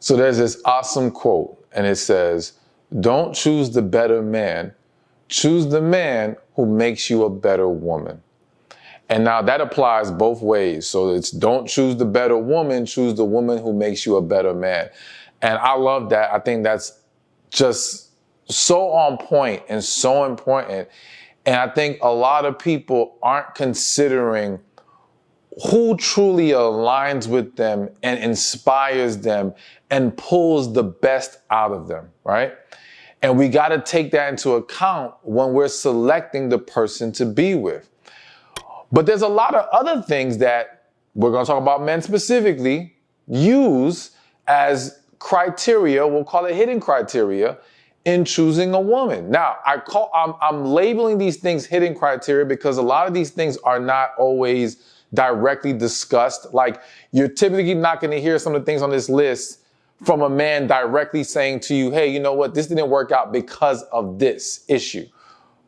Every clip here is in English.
So there's this awesome quote, and it says, "Don't choose the better man, choose the man who makes you a better woman." And now that applies both ways. So it's don't choose the better woman, choose the woman who makes you a better man. And I love that. I think that's just so on point and so important. And I think a lot of people aren't considering who truly aligns with them and inspires them and pulls the best out of them, right? And we got to take that into account when we're selecting the person to be with. But there's a lot of other things that we're going to talk about, men specifically, use as criteria, we'll call it hidden criteria, in choosing a woman. Now, I'm labeling these things hidden criteria because a lot of these things are not always directly discussed. Like, you're typically not going to hear some of the things on this list from a man directly saying to you, hey, you know what, this didn't work out because of this issue.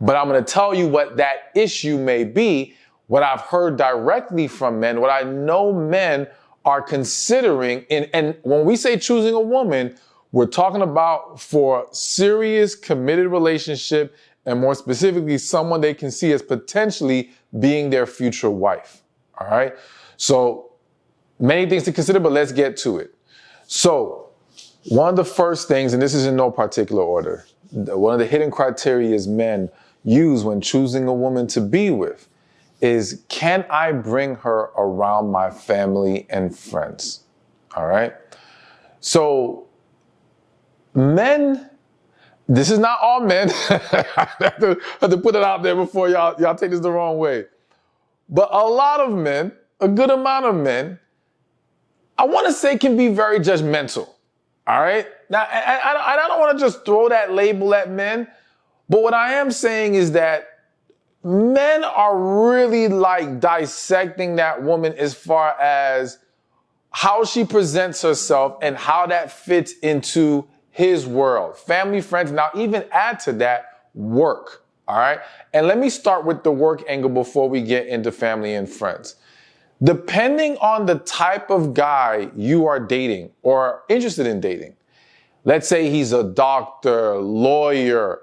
But I'm going to tell you what that issue may be, what I've heard directly from men, what I know men are considering. And when we say choosing a woman, we're talking about for serious, committed relationship, and more specifically, someone they can see as potentially being their future wife. All right? So many things to consider, but let's get to it. So one of the first things, and this is in no particular order, one of the hidden criteria men use when choosing a woman to be with is, can I bring her around my family and friends? All right? So men, this is not all men. I have to put it out there before y'all take this the wrong way. But a lot of men, a good amount of men, I want to say can be very judgmental. All right? Now, I don't want to just throw that label at men, but what I am saying is that men are really like dissecting that woman as far as how she presents herself and how that fits into his world. Family, friends, now even add to that work. All right. And let me start with the work angle before we get into family and friends. Depending on the type of guy you are dating or interested in dating, let's say he's a doctor, lawyer,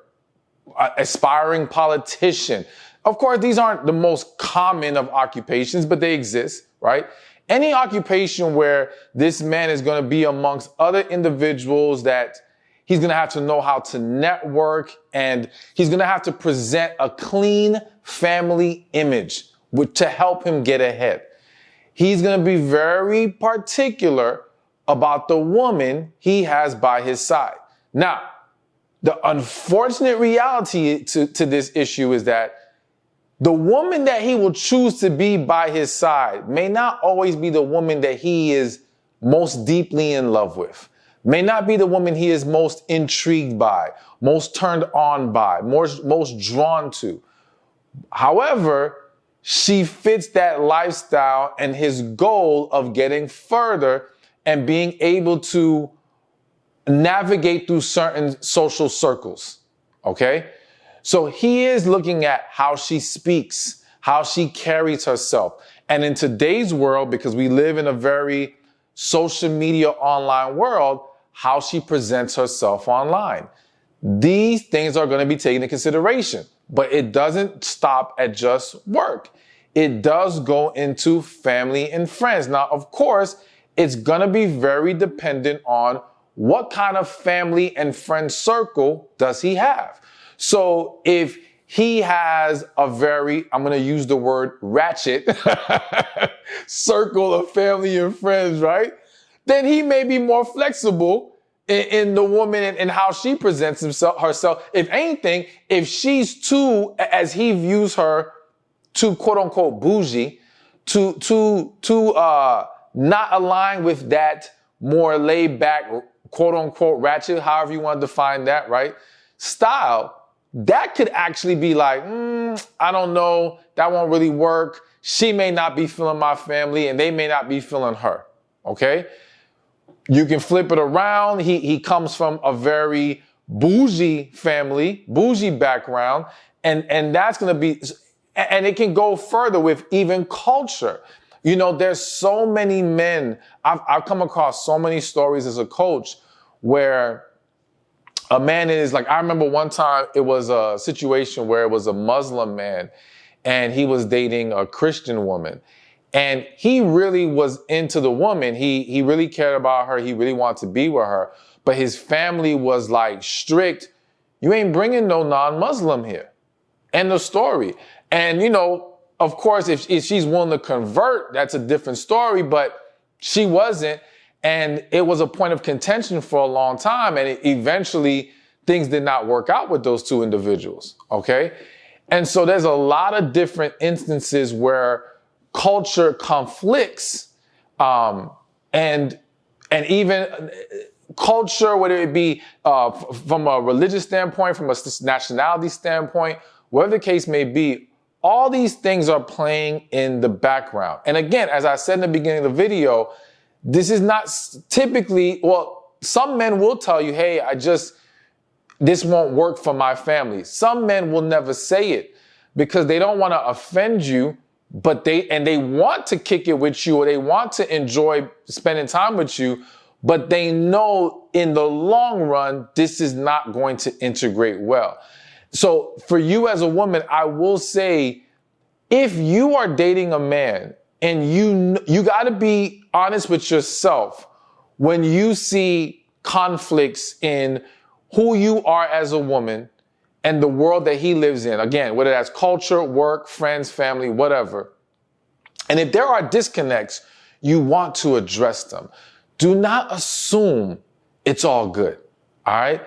aspiring politician. Of course, these aren't the most common of occupations, but they exist, right? Any occupation where this man is going to be amongst other individuals that he's going to have to know how to network, and he's going to have to present a clean family image to help him get ahead. He's going to be very particular about the woman he has by his side. Now, the unfortunate reality to this issue is that the woman that he will choose to be by his side may not always be the woman that he is most deeply in love with, may not be the woman he is most intrigued by, most turned on by, most drawn to. However, she fits that lifestyle and his goal of getting further and being able to navigate through certain social circles, okay? So he is looking at how she speaks, how she carries herself. And in today's world, because we live in a very social media online world, how she presents herself online. These things are going to be taken into consideration, but it doesn't stop at just work. It does go into family and friends. Now, of course, it's going to be very dependent on what kind of family and friend circle does he have. So if he has a very, I'm going to use the word ratchet circle of family and friends, right? Then he may be more flexible in the woman and how she presents herself. If anything, if she's too, as he views her, too quote unquote bougie, to not align with that more laid back, quote unquote ratchet, however you want to define that, right? Style, that could actually be like, I don't know, that won't really work. She may not be feeling my family and they may not be feeling her, okay? You can flip it around. He comes from a very bougie family, bougie background, and that's going to be, and it can go further with even culture. You know, there's so many men. I've come across so many stories as a coach where a man is like, I remember one time it was a situation where it was a Muslim man and he was dating a Christian woman. And he really was into the woman. He really cared about her. He really wanted to be with her. But his family was like strict. You ain't bringing no non-Muslim here. End of story. And, you know, of course, if she's willing to convert, that's a different story. But she wasn't. And it was a point of contention for a long time. And eventually things did not work out with those two individuals. Okay. And so there's a lot of different instances where culture conflicts, and even culture, whether it be from a religious standpoint, from a nationality standpoint, whatever the case may be, all these things are playing in the background. And again, as I said in the beginning of the video, this is not typically, well, some men will tell you, hey, this won't work for my family. Some men will never say it because they don't want to offend you, but they want to kick it with you, or they want to enjoy spending time with you, but they know in the long run, this is not going to integrate well. So for you as a woman, I will say, if you are dating a man and you got to be honest with yourself when you see conflicts in who you are as a woman and the world that he lives in. Again, whether that's culture, work, friends, family, whatever. And if there are disconnects, you want to address them. Do not assume it's all good. All right?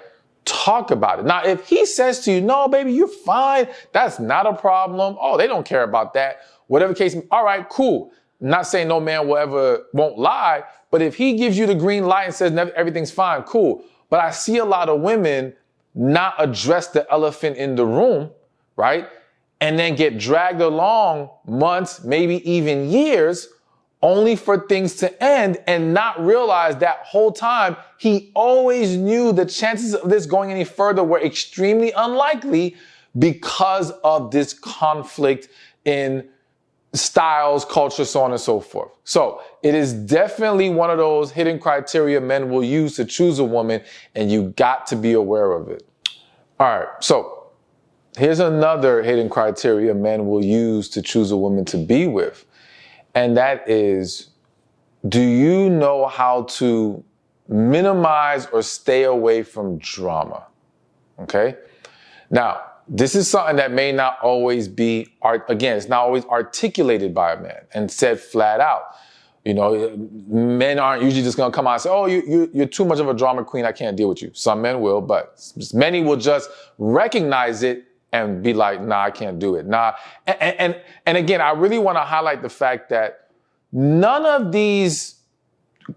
Talk about it. Now, if he says to you, no, baby, you're fine. That's not a problem. Oh, they don't care about that. Whatever case. All right, cool. Not saying no man won't lie, but if he gives you the green light and says everything's fine, cool. But I see a lot of women not address the elephant in the room, right? And then get dragged along months, maybe even years, only for things to end and not realize that whole time he always knew the chances of this going any further were extremely unlikely because of this conflict in styles, culture, so on and so forth. So it is definitely one of those hidden criteria men will use to choose a woman, and you got to be aware of it. All right, so here's another hidden criteria men will use to choose a woman to be with, and that is, do you know how to minimize or stay away from drama? Okay? Now, this is something that may not always be, again, it's not always articulated by a man and said flat out. You know, men aren't usually just going to come out and say, oh, you're too much of a drama queen, I can't deal with you. Some men will, but many will just recognize it and be like, nah, I can't do it. Nah. And again, I really want to highlight the fact that none of these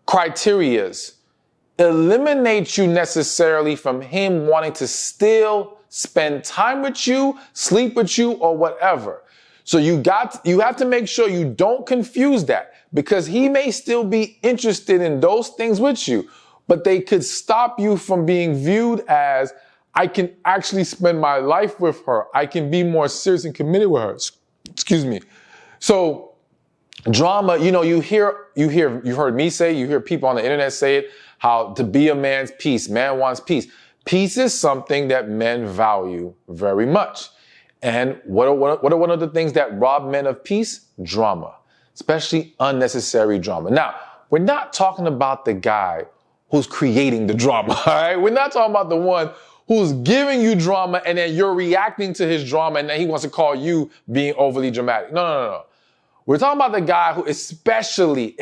criterias eliminate you necessarily from him wanting to still spend time with you, sleep with you, or whatever. So you have to make sure you don't confuse that, because he may still be interested in those things with you, but they could stop you from being viewed as, I can actually spend my life with her. I can be more serious and committed with her. Excuse me. So drama, you know, you've heard me say, you hear people on the internet say it, how to be a man's peace, man wants peace. Peace is something that men value very much. And what are one of the things that rob men of peace? Drama, especially unnecessary drama. Now, we're not talking about the guy who's creating the drama, all right? We're not talking about the one who's giving you drama and then you're reacting to his drama and then he wants to call you being overly dramatic. No. We're talking about the guy who, especially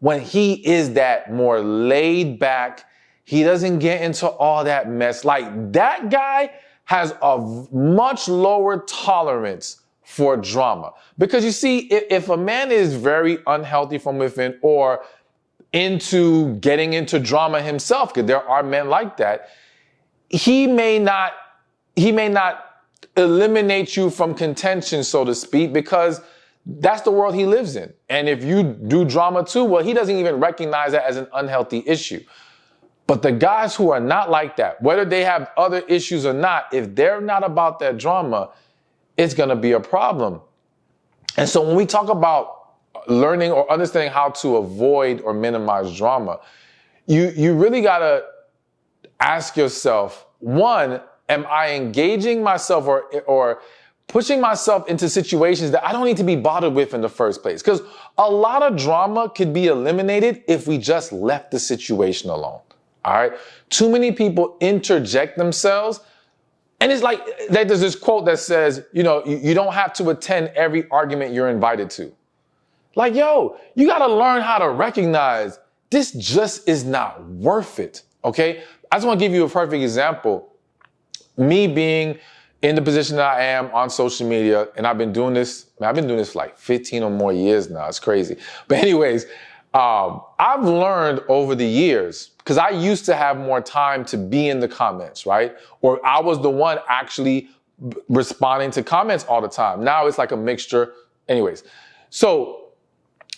when he is that more laid back, he doesn't get into all that mess. Like, that guy has a much lower tolerance for drama. Because you see, if a man is very unhealthy from within or getting into drama himself, because there are men like that, he may not eliminate you from contention, so to speak, because that's the world he lives in. And if you do drama too, well, he doesn't even recognize that as an unhealthy issue. But the guys who are not like that, whether they have other issues or not, if they're not about that drama, it's going to be a problem. And so when we talk about learning or understanding how to avoid or minimize drama, you really got to ask yourself, one, am I engaging myself or pushing myself into situations that I don't need to be bothered with in the first place? Because a lot of drama could be eliminated if we just left the situation alone. All right. Too many people interject themselves. And it's like, there's this quote that says, you don't have to attend every argument you're invited to. Like, yo, you got to learn how to recognize this just is not worth it. Okay. I just want to give you a perfect example. Me being in the position that I am on social media, and I've been doing this for like 15 or more years now. It's crazy. But anyways, I've learned over the years, because I used to have more time to be in the comments, right? Or I was the one actually responding to comments all the time. Now it's like a mixture. Anyways, so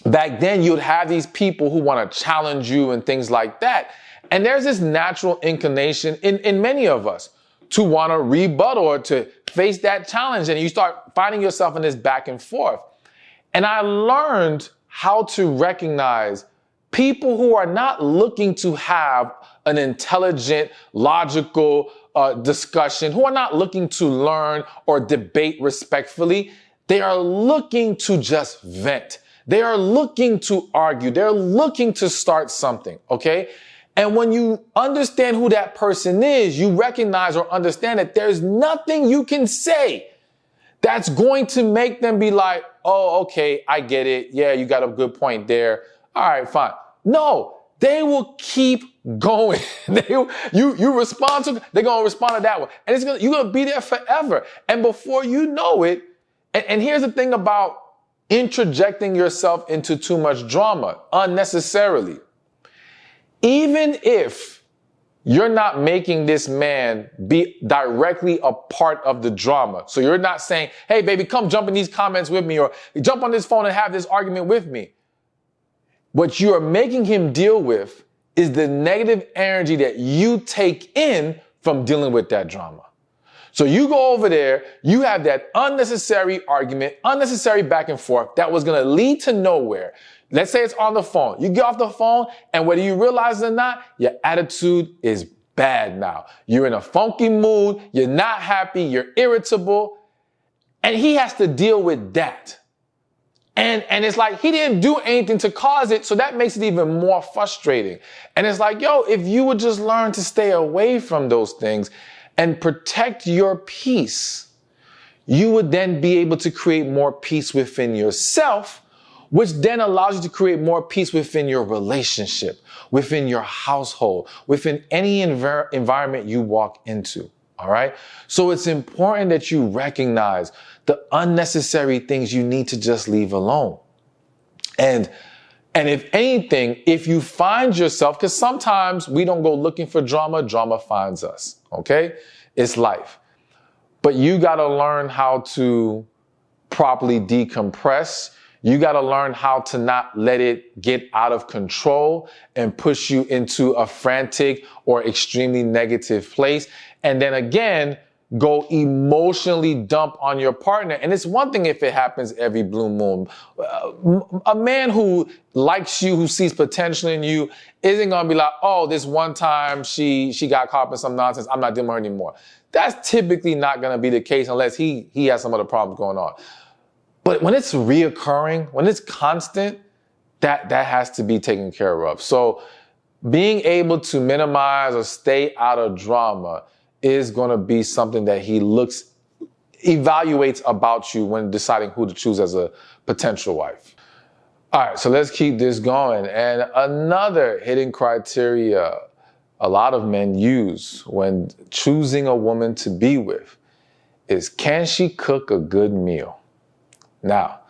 back then you'd have these people who want to challenge you and things like that. And there's this natural inclination in many of us to want to rebut or to face that challenge. And you start finding yourself in this back and forth. And I learned how to recognize people who are not looking to have an intelligent, logical discussion, who are not looking to learn or debate respectfully. They are looking to just vent. They are looking to argue. They're looking to start something, okay? And when you understand who that person is, you recognize or understand that there's nothing you can say that's going to make them be like, oh, okay, I get it. Yeah, you got a good point there. All right, fine. No, they will keep going. You respond to, they're going to respond to that one. And you're going to be there forever. And before you know it, and here's the thing about interjecting yourself into too much drama unnecessarily. Even if you're not making this man be directly a part of the drama. So you're not saying, hey, baby, come jump in these comments with me, or jump on this phone and have this argument with me. What you are making him deal with is the negative energy that you take in from dealing with that drama. So you go over there, you have that unnecessary argument, unnecessary back and forth that was going to lead to nowhere. Let's say it's on the phone. You get off the phone, and whether you realize it or not, your attitude is bad now. You're in a funky mood. You're not happy. You're irritable. And he has to deal with that. And it's like he didn't do anything to cause it, so that makes it even more frustrating. And it's like, yo, if you would just learn to stay away from those things and protect your peace, you would then be able to create more peace within yourself, which then allows you to create more peace within your relationship, within your household, within any environment you walk into. All right. So it's important that you recognize the unnecessary things you need to just leave alone. And if anything, if you find yourself, because sometimes we don't go looking for drama, drama finds us. OK, it's life. But you got to learn how to properly decompress. You got to learn how to not let it get out of control and push you into a frantic or extremely negative place. And then again, go emotionally dump on your partner. And it's one thing if it happens every blue moon. A man who likes you, who sees potential in you, isn't going to be like, oh, this one time she got caught up in some nonsense, I'm not dealing with her anymore. That's typically not going to be the case unless he has some other problems going on. But when it's reoccurring, when it's constant, that has to be taken care of. So being able to minimize or stay out of drama is going to be something that he evaluates about you when deciding who to choose as a potential wife. All right, so let's keep this going. And another hidden criteria a lot of men use when choosing a woman to be with is, can she cook a good meal? Now,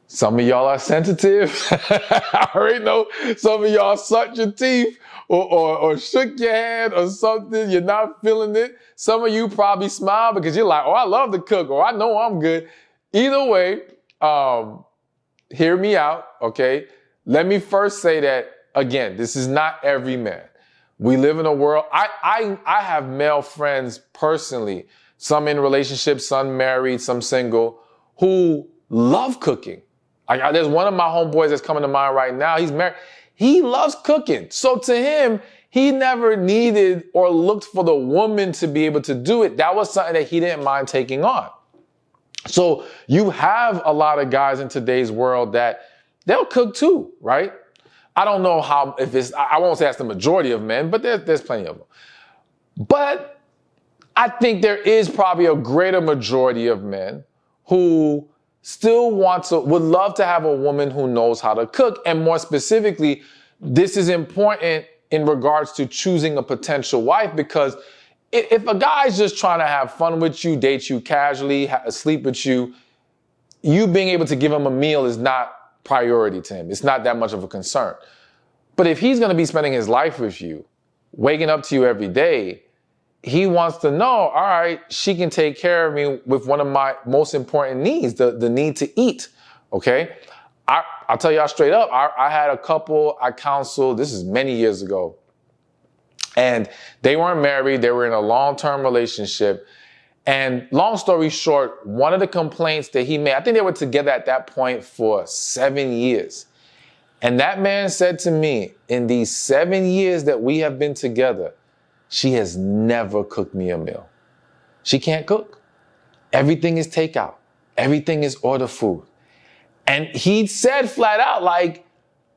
some of y'all are sensitive. I already know some of y'all sucked your teeth or shook your head or something. You're not feeling it. Some of you probably smile because you're like, oh, I love to cook, or I know I'm good. Either way, hear me out, okay? Let me first say that, again, this is not every man. We live in a world, I have male friends personally, some in relationships, some married, some single, who love cooking. There's one of my homeboys that's coming to mind right now. He's married. He loves cooking. So to him, he never needed or looked for the woman to be able to do it. That was something that he didn't mind taking on. So you have a lot of guys in today's world that they'll cook too, right? I don't know how, if it's, I won't say that's the majority of men, but there's plenty of them. But I think there is probably a greater majority of men who still would love to have a woman who knows how to cook. And more specifically, this is important in regards to choosing a potential wife, because if a guy's just trying to have fun with you, date you casually, sleep with you, you being able to give him a meal is not priority to him. It's not that much of a concern. But if he's going to be spending his life with you, waking up to you every day, he wants to know, all right, she can take care of me with one of my most important needs, the need to eat, okay? I'll tell y'all straight up, I had a couple I counseled, this is many years ago, and they weren't married, they were in a long-term relationship, and long story short, one of the complaints that he made, I think they were together at that point for 7 years, and that man said to me, in these 7 years that we have been together, she has never cooked me a meal. She can't cook. Everything is takeout. Everything is order food. And he said flat out, like,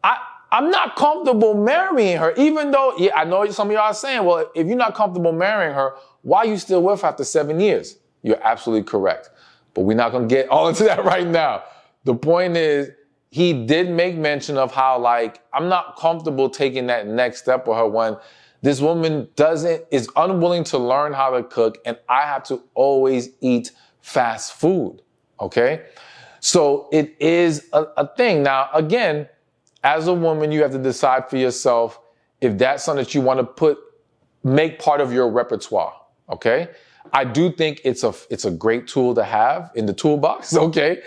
I'm not comfortable marrying her, even though, yeah, I know some of y'all are saying, well, if you're not comfortable marrying her, why are you still with her after 7 years? You're absolutely correct. But we're not going to get all into that right now. The point is, he did make mention of how, like, I'm not comfortable taking that next step with her when this woman is unwilling to learn how to cook, and I have to always eat fast food, okay? So it is a thing. Now, again, as a woman, you have to decide for yourself if that's something that you want to make part of your repertoire, okay? I do think it's a great tool to have in the toolbox, okay?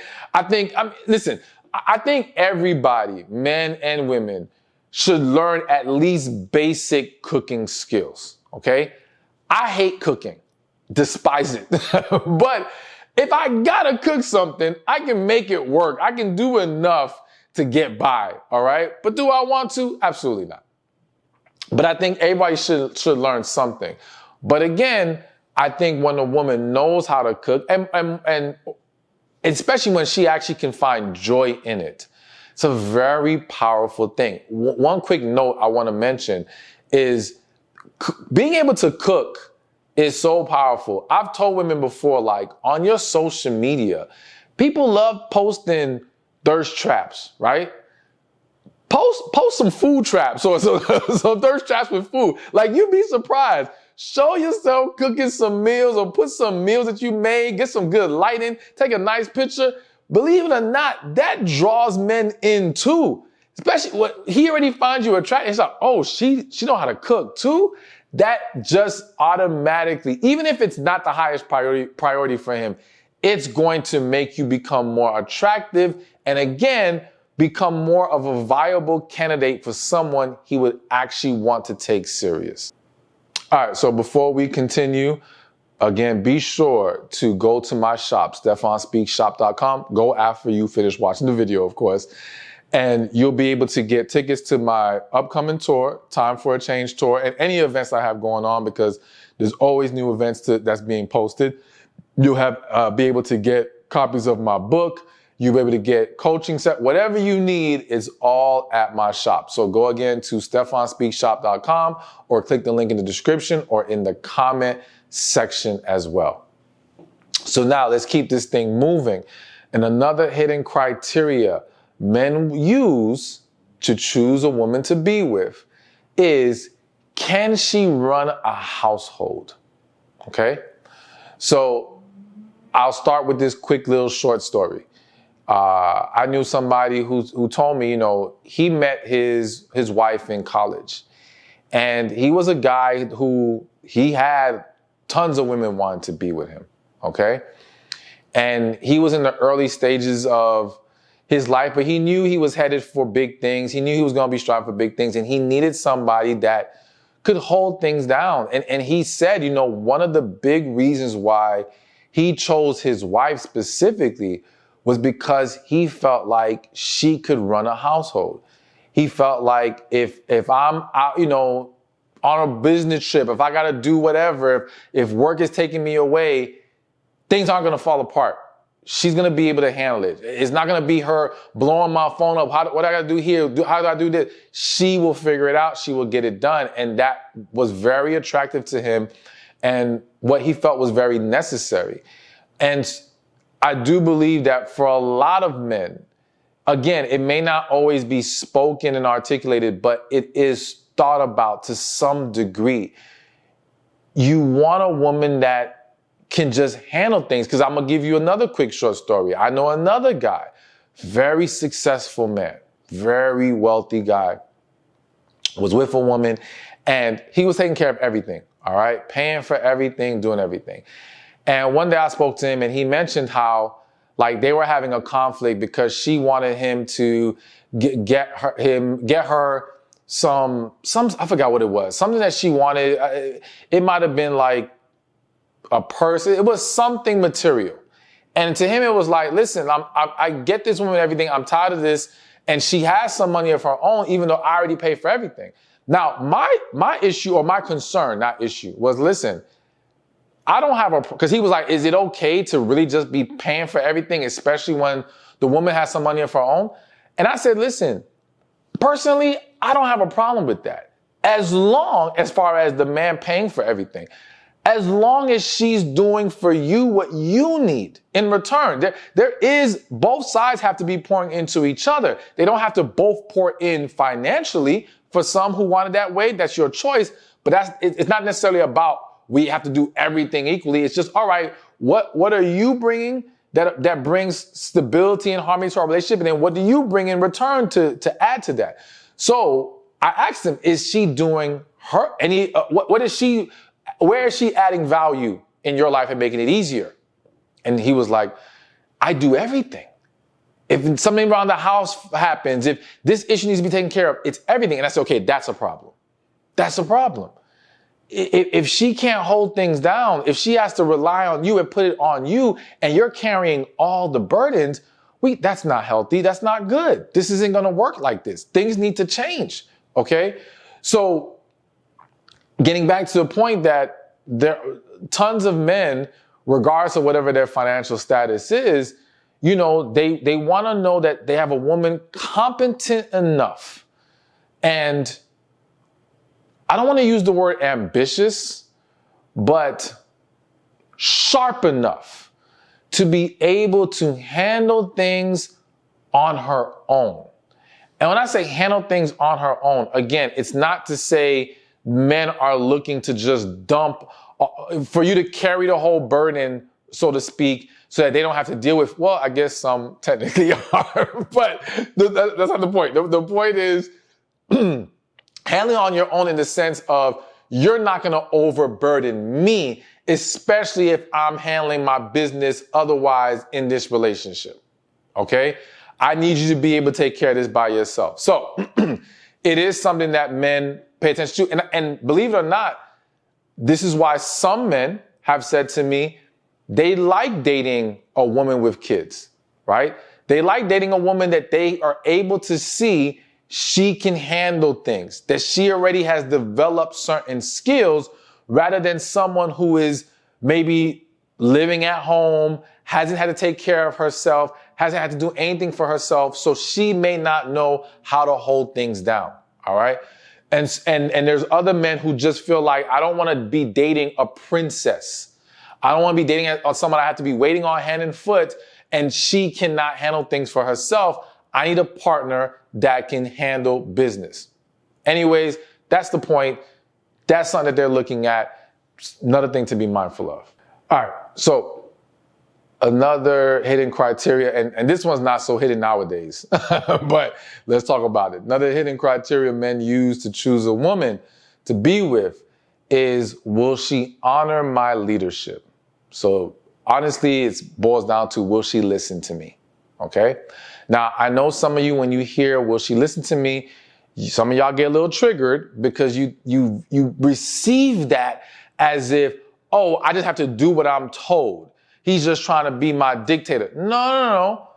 Listen, I think everybody, men and women, should learn at least basic cooking skills, okay? I hate cooking, despise it. But if I gotta cook something, I can make it work. I can do enough to get by, all right? But do I want to? Absolutely not. But I think everybody should learn something. But again, I think when a woman knows how to cook, and especially when she actually can find joy in it, it's a very powerful thing. One quick note I want to mention is being able to cook is so powerful. I've told women before, like, on your social media, people love posting thirst traps, right? Post some food traps or some thirst traps with food. Like, you'd be surprised. Show yourself cooking some meals or put some meals that you made, get some good lighting, take a nice picture. Believe it or not, that draws men in too. Especially when he already finds you attractive. It's like, oh, she know how to cook too? That just automatically, even if it's not the highest priority for him, it's going to make you become more attractive and again, become more of a viable candidate for someone he would actually want to take serious. All right, so before we continue, again, be sure to go to my shop, StephanSpeaksShop.com. Go after you finish watching the video, of course. And you'll be able to get tickets to my upcoming tour, Time for a Change tour, and any events I have going on, because there's always new events that's being posted. You'll be able to get copies of my book. You'll be able to get coaching set. Whatever you need is all at my shop. So go again to StephanSpeaksShop.com or click the link in the description or in the comment section as well. So now let's keep this thing moving. And another hidden criteria men use to choose a woman to be with is, can she run a household? Okay? So I'll start with this quick little short story. I knew somebody who told me, he met his wife in college, and he was a guy who he had tons of women wanting to be with him. Okay. And he was in the early stages of his life, but he knew he was headed for big things. He knew he was going to be striving for big things, and he needed somebody that could hold things down. And he said, one of the big reasons why he chose his wife specifically was because he felt like she could run a household. He felt like if I'm out, on a business trip, if I got to do whatever, if work is taking me away, things aren't going to fall apart. She's going to be able to handle it. It's not going to be her blowing my phone up. What I got to do here? How do I do this? She will figure it out. She will get it done. And that was very attractive to him and what he felt was very necessary. And I do believe that for a lot of men, again, it may not always be spoken and articulated, but it is thought about to some degree. You want a woman that can just handle things. Because I'm going to give you another quick short story. I know another guy, very successful man, very wealthy guy, was with a woman, and he was taking care of everything, all right? Paying for everything, doing everything. And one day I spoke to him, and he mentioned how, like, they were having a conflict because she wanted him to get her some, I forgot what it was, something that she wanted. It might have been like a purse. It was something material. And to him, it was like, listen, I get this woman everything. I'm tired of this. And she has some money of her own, even though I already paid for everything. Now, my issue, or my concern, not issue, was, listen, I don't have because he was like, is it okay to really just be paying for everything, especially when the woman has some money of her own? And I said, listen, personally, I don't have a problem with that. As far as the man paying for everything, as long as she's doing for you what you need in return. Both sides have to be pouring into each other. They don't have to both pour in financially. For some who want it that way, that's your choice. But it's not necessarily about we have to do everything equally. It's just, all right, what are you bringing that brings stability and harmony to our relationship? And then what do you bring in return to add to that? So I asked him, is she doing where is she adding value in your life and making it easier? And he was like, I do everything. If something around the house happens, if this issue needs to be taken care of, it's everything. And I said, okay, that's a problem. That's a problem. If she can't hold things down, if she has to rely on you and put it on you, and you're carrying all the burdens, that's not healthy. That's not good. This isn't going to work like this. Things need to change. Okay. So getting back to the point that there are tons of men, regardless of whatever their financial status is, they want to know that they have a woman competent enough. And I don't want to use the word ambitious, but sharp enough to be able to handle things on her own. And when I say handle things on her own, again, it's not to say men are looking to just dump, for you to carry the whole burden, so to speak, so that they don't have to deal with, well, I guess some technically are, but that's not the point. The point is handling on your own in the sense of you're not going to overburden me, especially if I'm handling my business otherwise in this relationship. Okay? I need you to be able to take care of this by yourself. So it is something that men pay attention to. And believe it or not, this is why some men have said to me, they like dating a woman with kids, right? They like dating a woman that they are able to see she can handle things, that she already has developed certain skills, rather than someone who is maybe living at home, hasn't had to take care of herself, hasn't had to do anything for herself, so she may not know how to hold things down, all right? And there's other men who just feel like, I don't want to be dating a princess. I don't want to be dating someone I have to be waiting on hand and foot, and she cannot handle things for herself. I need a partner that can handle business. Anyways, that's the point. That's something that they're looking at. Another thing to be mindful of. All right, so another hidden criteria, and this one's not so hidden nowadays, but let's talk about it. Another hidden criteria men use to choose a woman to be with is, will she honor my leadership? So honestly, it boils down to, will she listen to me? Okay? Now, I know some of you, when you hear, will she listen to me, some of y'all get a little triggered because you receive that as if, oh, I just have to do what I'm told. He's just trying to be my dictator. No.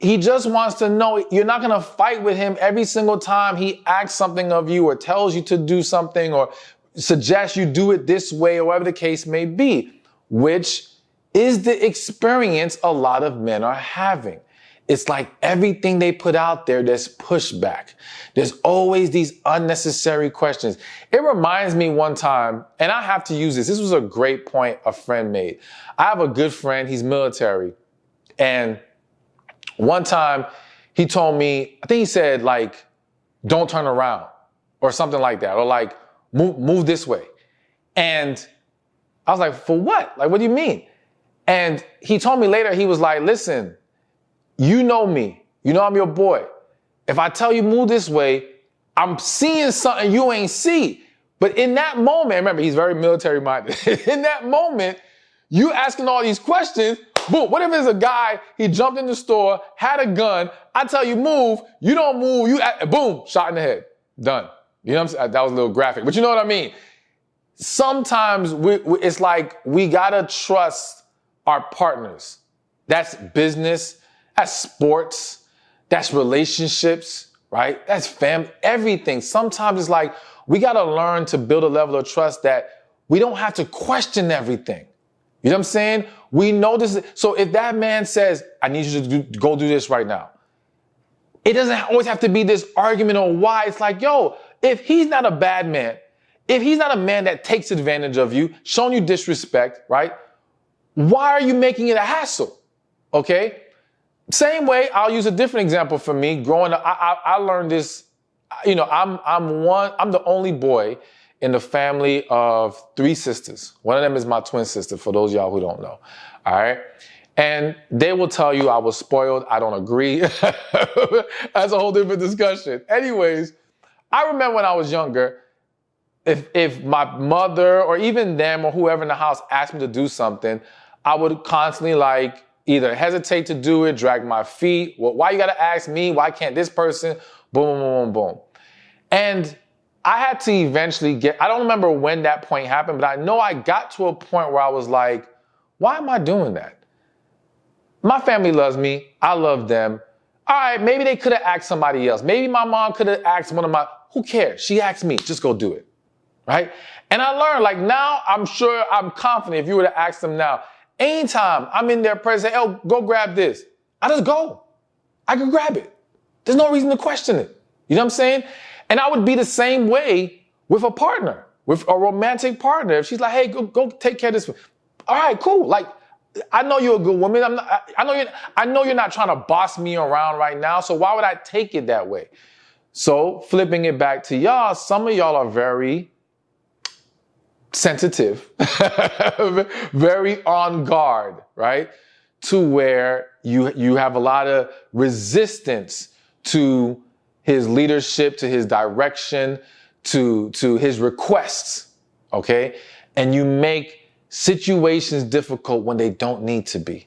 He just wants to know you're not going to fight with him every single time he asks something of you or tells you to do something or suggests you do it this way or whatever the case may be, which is the experience a lot of men are having. It's like everything they put out there, there's pushback. There's always these unnecessary questions. It reminds me one time, and I have to use this. This was a great point a friend made. I have a good friend, he's military, and one time he told me, I think he said like, don't turn around or something like that, or like move this way. And I was like, for what? Like, what do you mean? And he told me later, he was like, listen, you know me, you know I'm your boy. If I tell you move this way, I'm seeing something you ain't see. But in that moment, remember, he's very military minded. In that moment, you asking all these questions, boom, what if it's a guy, he jumped in the store, had a gun, I tell you move, you don't move, boom, shot in the head, done. You know what I'm saying? That was a little graphic, but you know what I mean? Sometimes it's like we gotta trust our partners. That's business, that's sports, that's relationships, right? That's family, everything. Sometimes it's like we gotta learn to build a level of trust that we don't have to question everything. You know what I'm saying? We know this. So if that man says, I need you to go do this right now, it doesn't always have to be this argument on why. It's like, yo, if he's not a bad man, if he's not a man that takes advantage of you, showing you disrespect, right? Why are you making it a hassle? Okay? Same way, I'll use a different example for me. Growing up, I learned this, you know, I'm the only boy in the family of 3 sisters. One of them is my twin sister, for those of y'all who don't know. All right? And they will tell you I was spoiled. I don't agree. That's a whole different discussion. Anyways, I remember when I was younger, if my mother or even them or whoever in the house asked me to do something, I would constantly like either hesitate to do it, drag my feet. Well, why you gotta ask me? Why can't this person? Boom, boom, boom, boom. And I had to eventually I don't remember when that point happened, but I know I got to a point where I was like, why am I doing that? My family loves me. I love them. All right, maybe they could have asked somebody else. Maybe my mom could have asked who cares? She asked me, just go do it, right? And I learned, like now, I'm confident if you were to ask them now, anytime I'm in their presence, oh, go grab this. I just go. I can grab it. There's no reason to question it. You know what I'm saying? And I would be the same way with a partner, with a romantic partner. If she's like, hey, go take care of this. All right, cool. Like, I know you're a good woman. I know you're not trying to boss me around right now. So why would I take it that way? So flipping it back to y'all, some of y'all are very sensitive, very on guard, right? To where you have a lot of resistance to his leadership, to his direction, to his requests, okay? And you make situations difficult when they don't need to be.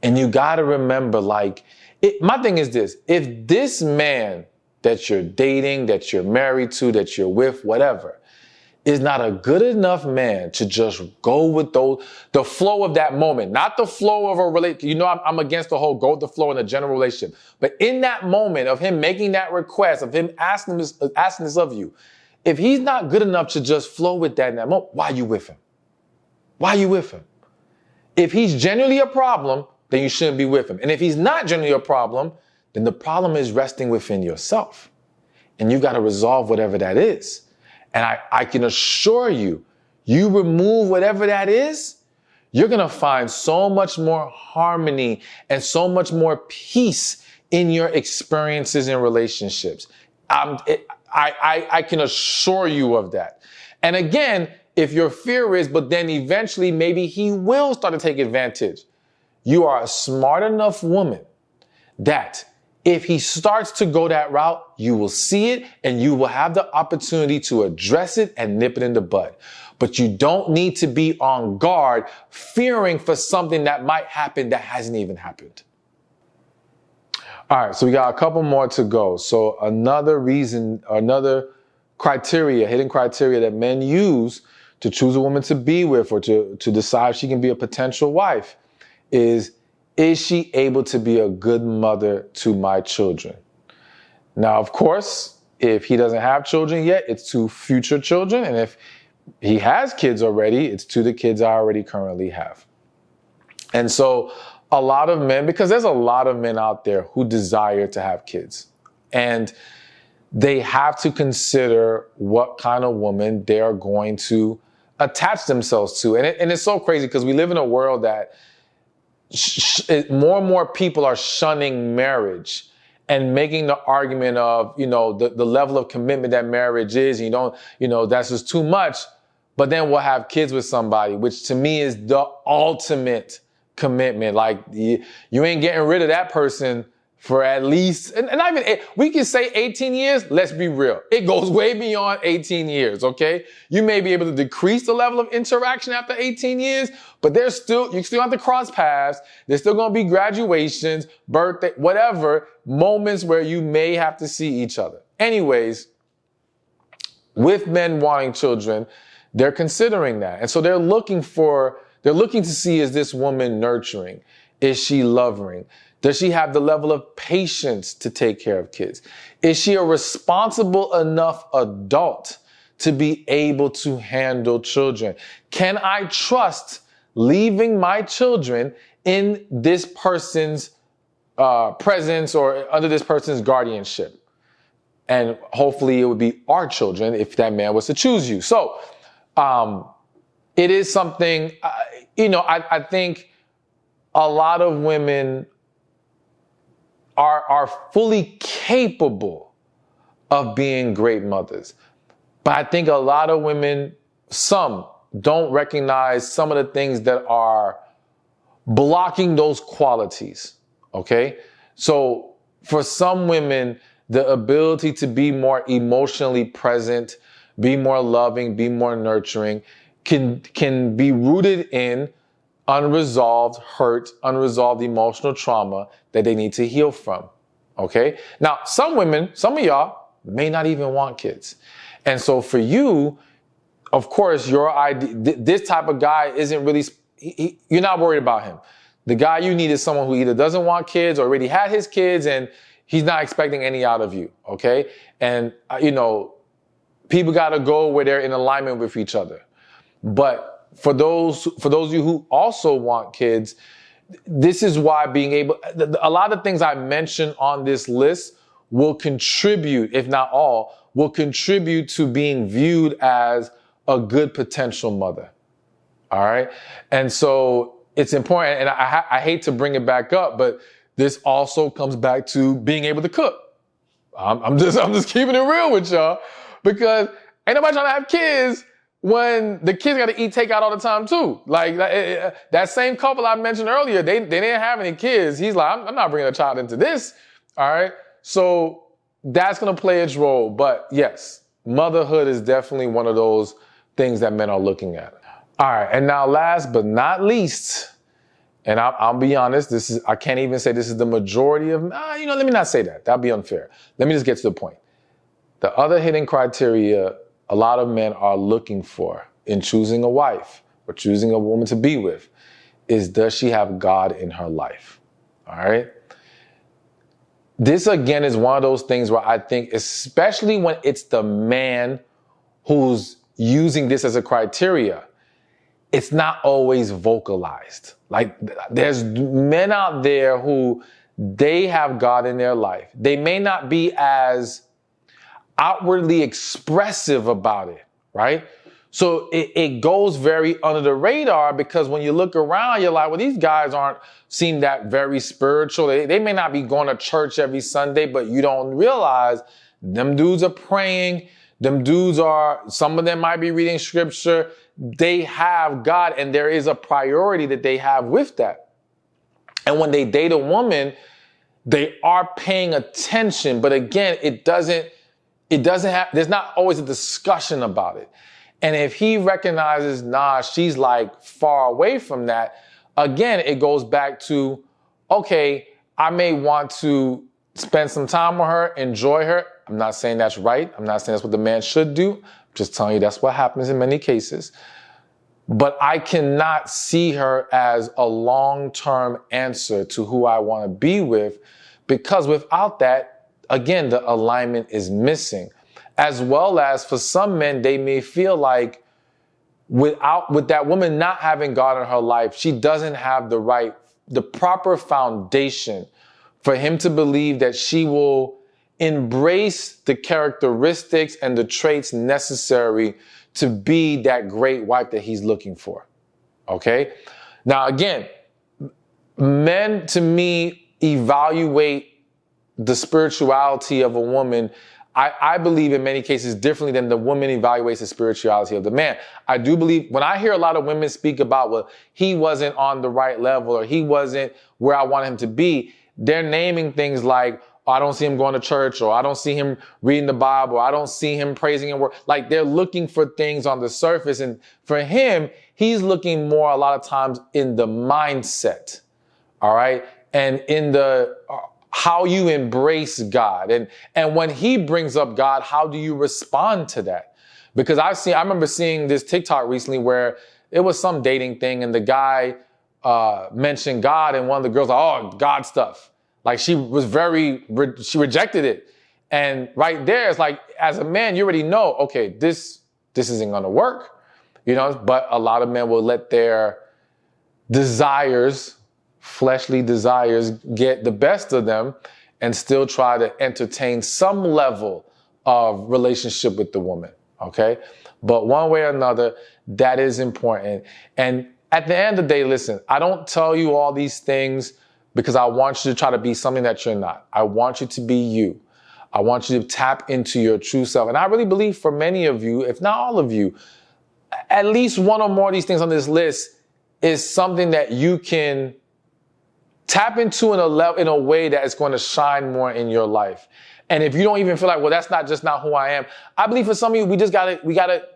And you gotta remember, like, my thing is this, if this man that you're dating, that you're married to, that you're with, whatever, is not a good enough man to just go with the flow of that moment, not the flow of a relationship. You know, I'm against the whole go with the flow in a general relationship. But in that moment of him making that request, of him asking this of you, if he's not good enough to just flow with that in that moment, why are you with him? Why are you with him? If he's genuinely a problem, then you shouldn't be with him. And if he's not genuinely a problem, then the problem is resting within yourself. And you got to resolve whatever that is. And I can assure you, you remove whatever that is, you're going to find so much more harmony and so much more peace in your experiences and relationships. I can assure you of that. And again, if your fear is, but then eventually maybe he will start to take advantage, you are a smart enough woman that if he starts to go that route, you will see it and you will have the opportunity to address it and nip it in the bud. But you don't need to be on guard, fearing for something that might happen that hasn't even happened. All right, so we got a couple more to go. So another reason, another criteria, hidden criteria that men use to choose a woman to be with or to decide if she can be a potential wife is is she able to be a good mother to my children? Now, of course, if he doesn't have children yet, it's to future children. And if he has kids already, it's to the kids I already currently have. And so a lot of men, because there's a lot of men out there who desire to have kids, and they have to consider what kind of woman they are going to attach themselves to. And it's so crazy because we live in a world that more and more people are shunning marriage and making the argument of, the level of commitment that marriage is. That's just too much. But then we'll have kids with somebody, which to me is the ultimate commitment. Like you ain't getting rid of that person for at least, and not even, we can say 18 years. Let's be real. It goes way beyond 18 years, okay? You may be able to decrease the level of interaction after 18 years, but you still have to cross paths. There's still going to be graduations, birthday, whatever, moments where you may have to see each other. Anyways, with men wanting children, they're considering that. And so they're looking to see, is this woman nurturing? Is she loving? Does she have the level of patience to take care of kids? Is she a responsible enough adult to be able to handle children? Can I trust leaving my children in this person's presence or under this person's guardianship? And hopefully it would be our children if that man was to choose you. So it is something, I think a lot of women are fully capable of being great mothers. But I think a lot of women, some don't recognize some of the things that are blocking those qualities, okay? So for some women, the ability to be more emotionally present, be more loving, be more nurturing, can be rooted in unresolved hurt, unresolved emotional trauma that they need to heal from, okay? Now, some women, some of y'all may not even want kids. And so for you, of course, your idea, this type of guy isn't really, you're not worried about him. The guy you need is someone who either doesn't want kids or already had his kids and he's not expecting any out of you, okay? And, people got to go where they're in alignment with each other. But for those of you who also want kids, this is why a lot of things I mentioned on this list will contribute, if not all, will contribute to being viewed as a good potential mother. All right. And so it's important. And I hate to bring it back up, but this also comes back to being able to cook. I'm just keeping it real with y'all, because ain't nobody trying to have kids when the kids got to eat takeout all the time too. Like that same couple I mentioned earlier, they didn't have any kids. He's like, I'm not bringing a child into this. All right. So that's going to play its role. But yes, motherhood is definitely one of those things that men are looking at. All right. And now last but not least, and I'll be honest, I can't even say this is the majority of, let me not say that. That'd be unfair. Let me just get to the point. The other hidden criteria a lot of men are looking for in choosing a wife or choosing a woman to be with is, does she have God in her life? All right. This again is one of those things where I think, especially when it's the man who's using this as a criteria, it's not always vocalized. Like there's men out there who they have God in their life. They may not be as outwardly expressive about it, right? So it goes very under the radar, because when you look around, you're like, well, these guys aren't seem that very spiritual. They may not be going to church every Sunday, but you don't realize them dudes are praying. Some of them might be reading scripture. They have God, and there is a priority that they have with that. And when they date a woman, they are paying attention. But again, there's not always a discussion about it. And if he recognizes, she's like far away from that, again, it goes back to, okay, I may want to spend some time with her, enjoy her. I'm not saying that's right. I'm not saying that's what the man should do. I'm just telling you that's what happens in many cases. but I cannot see her as a long-term answer to who I want to be with, because without that, again, the alignment is missing. As well as for some men, they may feel like with that woman not having God in her life, she doesn't have the proper foundation for him to believe that she will embrace the characteristics and the traits necessary to be that great wife that he's looking for. Okay? Now, again, men to me evaluate the spirituality of a woman, I believe in many cases differently than the woman evaluates the spirituality of the man. I do believe when I hear a lot of women speak about, well, he wasn't on the right level or he wasn't where I want him to be, they're naming things like, oh, I don't see him going to church, or I don't see him reading the Bible, or I don't see him praising and work. Like they're looking for things on the surface. And for him, he's looking more a lot of times in the mindset. All right. And in the how you embrace God. And when he brings up God, how do you respond to that? Because I remember seeing this TikTok recently where it was some dating thing and the guy mentioned God and one of the girls like, oh, God stuff. Like she rejected it. And right there, it's like, as a man, you already know, okay, this isn't going to work, but a lot of men will let their desires, fleshly desires, get the best of them and still try to entertain some level of relationship with the woman. Okay. But one way or another, that is important. And at the end of the day, listen, I don't tell you all these things because I want you to try to be something that you're not. I want you to be you. I want you to tap into your true self. And I really believe for many of you, if not all of you, at least one or more of these things on this list is something that you can tap into in a way that is going to shine more in your life. And if you don't even feel like, well, that's not who I am. I believe for some of you, we gotta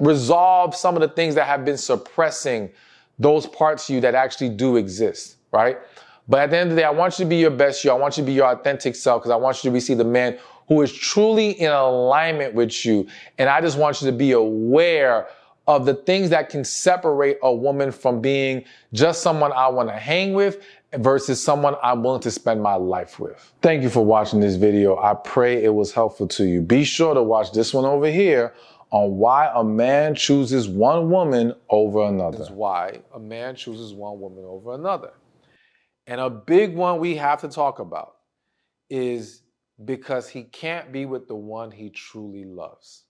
resolve some of the things that have been suppressing those parts of you that actually do exist, right? But at the end of the day, I want you to be your best you. I want you to be your authentic self because I want you to receive the man who is truly in alignment with you. And I just want you to be aware of the things that can separate a woman from being just someone I want to hang with versus someone I'm willing to spend my life with. Thank you for watching this video. I pray it was helpful to you. Be sure to watch this one over here on why a man chooses one woman over another. This is why a man chooses one woman over another. And a big one we have to talk about is because he can't be with the one he truly loves.